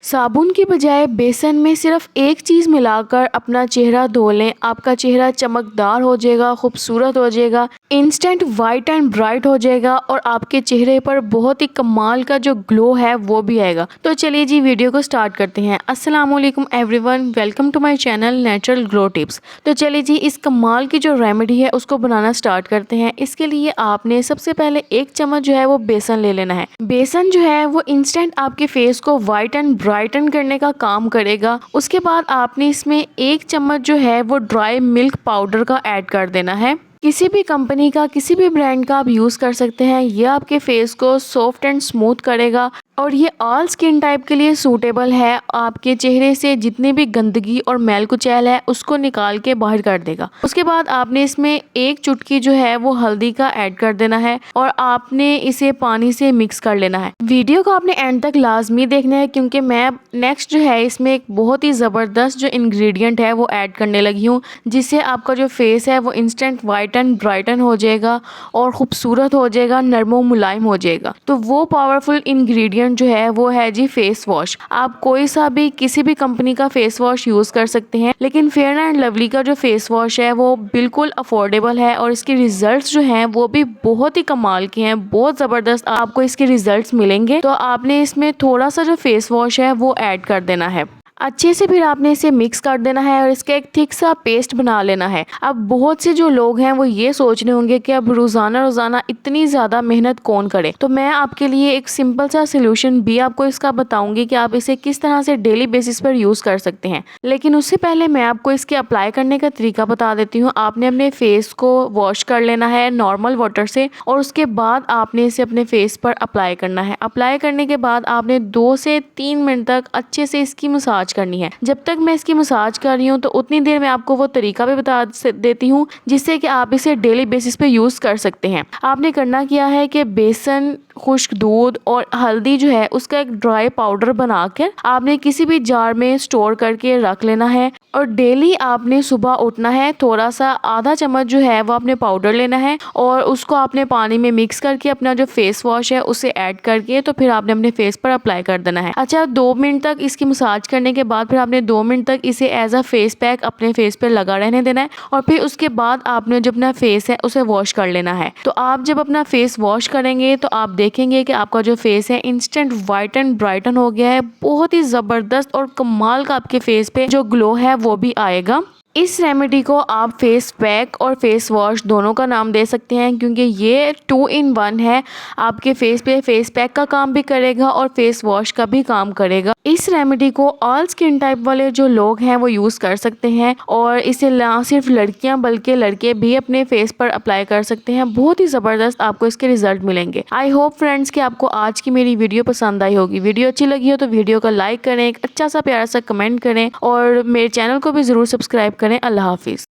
साबुन की बजाय बेसन में सिर्फ एक चीज़ मिलाकर अपना चेहरा धो लें। आपका चेहरा चमकदार हो जाएगा, खूबसूरत हो जाएगा, इंस्टेंट वाइट एंड ब्राइट हो जाएगा और आपके चेहरे पर बहुत ही कमाल का जो ग्लो है वो भी आएगा। तो चलिए जी वीडियो को स्टार्ट करते हैं। अस्सलाम वालेकुम everyone, welcome to my channel natural glow tips. तो चलिए जी इस कमाल की जो रेमेडी है उसको बनाना स्टार्ट करते हैं। इसके लिए आपने सबसे पहले एक चम्मच जो है वो बेसन ले लेना है। बेसन जो है वो इंस्टेंट आपके फेस को वाइट एंड ब्राइटन करने का काम करेगा। उसके बाद आपने इसमें एक चम्मच जो है वो ड्राई मिल्क पाउडर का ऐड कर देना है। किसी भी कंपनी का, किसी भी ब्रांड का आप यूज़ कर सकते हैं। यह आपके फेस को सॉफ्ट एंड स्मूथ करेगा और ये ऑल स्किन टाइप के लिए सूटेबल है। आपके चेहरे से जितनी भी गंदगी और मैल कुचैल है उसको निकाल के बाहर कर देगा। उसके बाद आपने इसमें एक चुटकी जो है वो हल्दी का ऐड कर देना है और आपने इसे पानी से मिक्स कर लेना है। वीडियो को आपने एंड तक लाजमी देखना है क्योंकि मैं नेक्स्ट जो है इसमें एक बहुत ही ज़बरदस्त जो इंग्रेडिएंट है वो ऐड करने लगी हूँ, जिससे आपका जो फेस है वो इंस्टेंट वाइट एंड ब्राइटन हो जाएगा और खूबसूरत हो जाएगा, नरमो मुलायम हो जाएगा। तो वो पावरफुल इंग्रेडिएंट जो है वो है जी फेस वॉश। आप कोई सा भी किसी भी कंपनी का फेस वॉश यूज कर सकते हैं, लेकिन फेयर एंड लवली का जो फेस वॉश है वो बिल्कुल अफोर्डेबल है और इसके रिजल्ट्स जो हैं वो भी बहुत ही कमाल के हैं, बहुत जबरदस्त आपको इसके रिजल्ट्स मिलेंगे। तो आपने इसमें थोड़ा सा जो फेस वॉश है वो ऐड कर देना है। अच्छे से फिर आपने इसे मिक्स कर देना है और इसका एक थिक सा पेस्ट बना लेना है। अब बहुत से जो लोग हैं वो ये सोच रहे होंगे कि अब रोज़ाना रोज़ाना इतनी ज़्यादा मेहनत कौन करे, तो मैं आपके लिए एक सिंपल सा सोल्यूशन भी आपको इसका बताऊंगी कि आप इसे किस तरह से डेली बेसिस पर यूज़ कर सकते हैं। लेकिन उससे पहले मैं आपको इसके अप्लाई करने का तरीका बता देती हूँ। आपने अपने फेस को वॉश कर लेना है नॉर्मल वाटर से और उसके बाद आपने इसे अपने फेस पर अप्लाई करना है। अप्लाई करने के बाद आपने 2 से 3 मिनट तक अच्छे से इसकी मसाज करनी है। जब तक मैं इसकी मसाज कर रही हूँ तो उतनी देर में आपको वो तरीका भी बता देती हूँ जिससे कि आप इसे डेली बेसिस पे यूज कर सकते हैं। आपने करना क्या है कि बेसन, खुश्क दूध और हल्दी जो है उसका एक ड्राई पाउडर बनाकर आपने किसी भी जार में स्टोर करके रख लेना है और डेली आपने सुबह उठना है, थोड़ा सा आधा चम्मच जो है वो आपने पाउडर लेना है और उसको आपने पानी में मिक्स करके अपना जो फेस वॉश है उसे ऐड करके तो फिर आपने अपने फेस पर अप्लाई कर देना है। अच्छा, 2 मिनट तक इसकी मसाज करने के बाद फिर आपने 2 मिनट तक इसे एज अ फेस पैक अपने फेस पे लगा रहने देना है और फिर उसके बाद आपने जो अपना फेस है उसे वॉश कर लेना है। तो आप जब अपना फेस वॉश करेंगे तो आप देखेंगे कि आपका जो फेस है इंस्टेंट वाइट एंड ब्राइटन हो गया है। बहुत ही ज़बरदस्त और कमाल का आपके फेस पे जो ग्लो है वो भी आएगा। इस रेमेडी को आप फेस पैक और फेस वॉश दोनों का नाम दे सकते हैं क्योंकि ये 2 in 1 है। आपके फेस पे फेस पैक का काम भी करेगा और फेस वॉश का भी काम करेगा। इस रेमेडी को ऑल स्किन टाइप वाले जो लोग हैं वो यूज़ कर सकते हैं और इसे ना सिर्फ लड़कियां बल्कि लड़के भी अपने फेस पर अप्लाई कर सकते हैं। बहुत ही ज़बरदस्त आपको इसके रिजल्ट मिलेंगे। आई होप फ्रेंड्स कि आपको आज की मेरी वीडियो पसंद आई होगी। वीडियो अच्छी लगी हो तो वीडियो को लाइक करें, एक अच्छा सा प्यारा सा कमेंट करें और मेरे चैनल को भी ज़रूर सब्सक्राइब करें। अल्लाह हाफिज़।